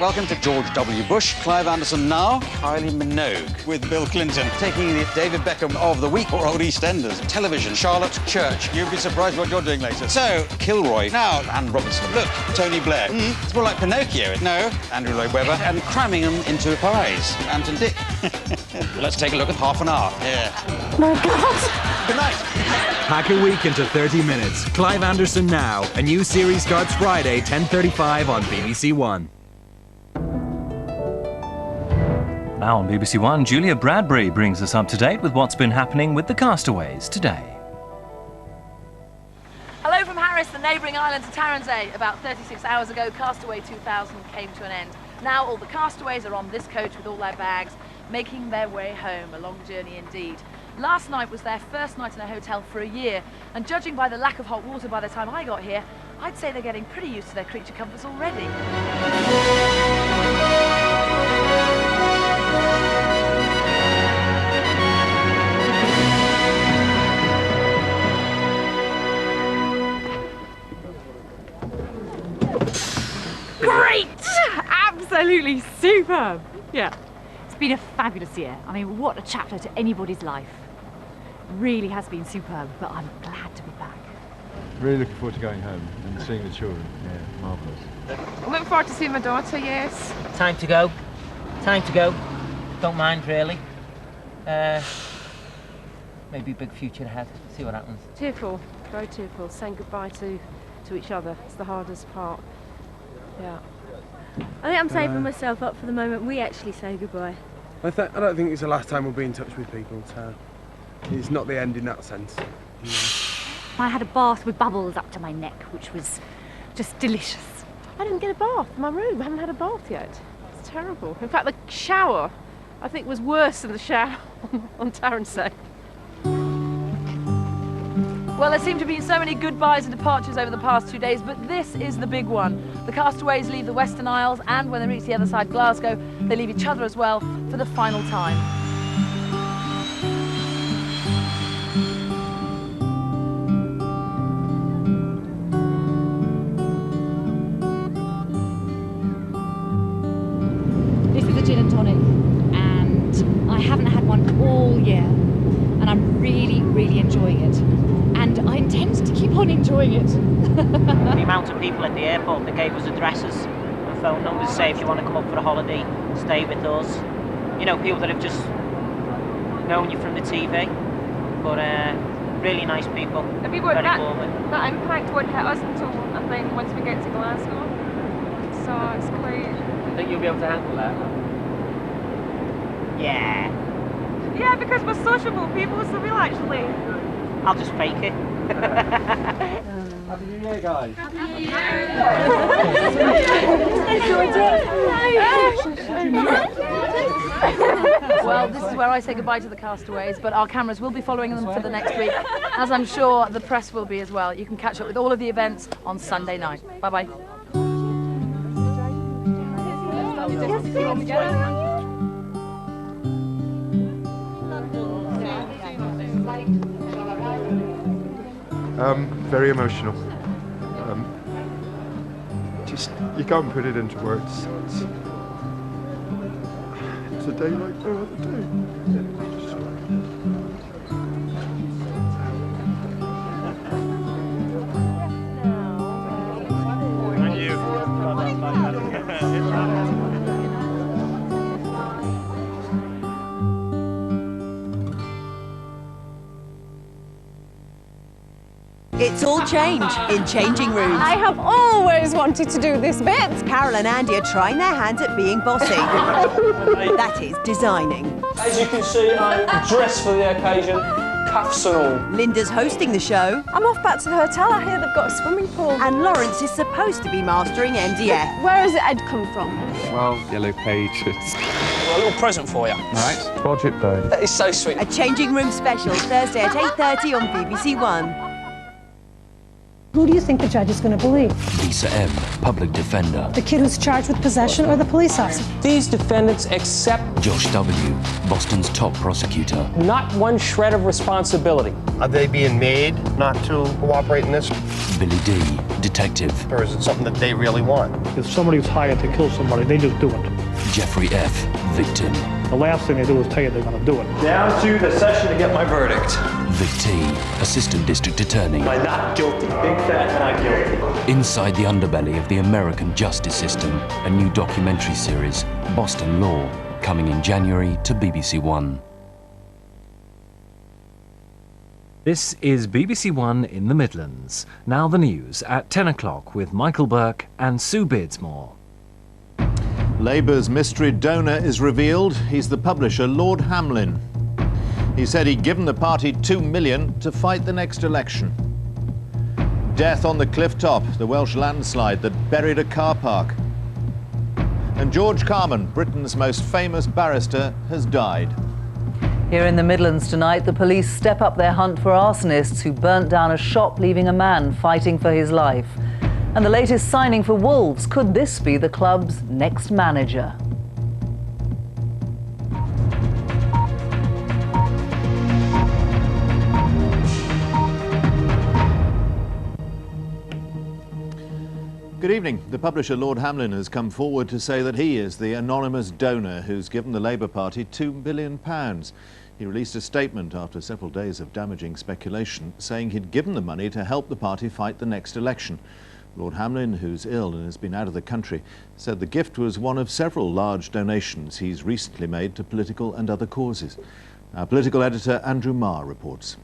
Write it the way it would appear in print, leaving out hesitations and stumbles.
Welcome to George W. Bush, Clive Anderson now, Kylie Minogue with Bill Clinton, taking the David Beckham of the week or old EastEnders, television, Charlotte Church. You'd be surprised what you're doing later. So, Kilroy, now, Anne Robertson. Look, Tony Blair. It's more like Pinocchio. No, Andrew Lloyd Webber. And cramming them into pies. Anton Dick. Let's take a look at half an hour. Yeah. My God. Good night. Pack a week into 30 minutes. Clive Anderson Now. A new series starts Friday, 10:35 on BBC One. Now on BBC One, Julia Bradbury brings us up to date with what's been happening with the Castaways today. Hello from Harris, the neighbouring island to Taronsay. About 36 hours ago, Castaway 2000 came to an end. Now all the castaways are on this coach with all their bags, making their way home. A long journey indeed. Last night was their first night in a hotel for a year, and judging by the lack of hot water by the time I got here, I'd say they're getting pretty used to their creature comforts already. Great! Absolutely superb. Yeah. It's been a fabulous year. I mean, what a chapter to anybody's life. Really has been superb, but I'm glad to be back. Really looking forward to going home and seeing the children. Yeah, marvellous. I'm looking forward to seeing my daughter, yes. Time to go. Time to go. Don't mind, really. Maybe a big future ahead. See what happens. Tearful, very tearful. Saying goodbye to each other. It's the hardest part. Yeah. I think I'm saving myself up for the moment we actually say goodbye. I don't think it's the last time we'll be in touch with people, so it's not the end in that sense. You know. I had a bath with bubbles up to my neck, which was just delicious. I didn't get a bath in my room. I haven't had a bath yet. It's terrible. In fact, the shower, I think, was worse than the shower on Taronsay. Well, there seem to be so many goodbyes and departures over the past 2 days, but this is the big one. The castaways leave the Western Isles, and when they reach the other side, Glasgow, they leave each other as well for the final time. This is a gin and tonic, and I haven't had one all year, and I'm really, really enjoying it. And I intend to keep on enjoying it. The amount of people at the airport that gave us addresses and phone numbers to say if you want to come up for a holiday, stay with us. You know, people that have just known you from the TV, but really nice people. Have you got very warm. That impact won't hit us until, I think, once we get to Glasgow. So it's quite... I think you'll be able to handle that. Yeah. Yeah, because we're sociable people, so we'll actually... I'll just fake it. Happy New Year, guys. Well, this is where I say goodbye to the castaways, but our cameras will be following them for the next week, as I'm sure the press will be as well. You can catch up with all of the events on Sunday night. Bye-bye. Very emotional. Just, you can't put it into words. It's a day like no other day. Thank you. It's all change in changing rooms. I have always wanted to do this bit. Carol and Andy are trying their hands at being bossy. That is, designing. As you can see, I'm dressed for the occasion, cuffs and all. Linda's hosting the show. I'm off back to the hotel. I hear they've got a swimming pool. And Lawrence is supposed to be mastering MDF. Where has Ed come from? Well, yellow pages. Well, a little present for you. Nice. Budget day. That is so sweet. A changing room special, Thursday at 8:30 on BBC One. Who do you think the judge is going to believe? Lisa M., public defender. The kid who's charged with possession or the police officer? These defendants accept Josh W., Boston's top prosecutor. not one shred of responsibility. Are they being made not to cooperate in this? Billy D., detective. Or is it something that they really want? If somebody's hired to kill somebody, they just do it. Jeffrey F., victim. The last thing they do is tell you they're going to do it. Down to the session to get my verdict. Vic T., assistant district attorney. Am I not guilty? Big fat not guilty. Inside the underbelly of the American justice system, a new documentary series, Boston Law, coming in January to BBC One. This is BBC One in the Midlands. Now the news at 10 o'clock with Michael Burke and Sue Beardsmore. Labour's mystery donor is revealed. He's the publisher Lord Hamlin. He said he'd given the party $2 million to fight the next election. Death on the cliff top, the Welsh landslide that buried a car park. And George Carman, Britain's most famous barrister, has died. Here in the Midlands tonight, the police step up their hunt for arsonists who burnt down a shop, leaving a man fighting for his life. And the latest signing for Wolves, could this be the club's next manager? Good evening. The publisher Lord Hamlin has come forward to say that he is the anonymous donor who's given the Labour Party £2 billion. He released a statement after several days of damaging speculation, saying he'd given the money to help the party fight the next election. Lord Hamlin, who's ill and has been out of the country, said the gift was one of several large donations he's recently made to political and other causes. Our political editor Andrew Marr reports.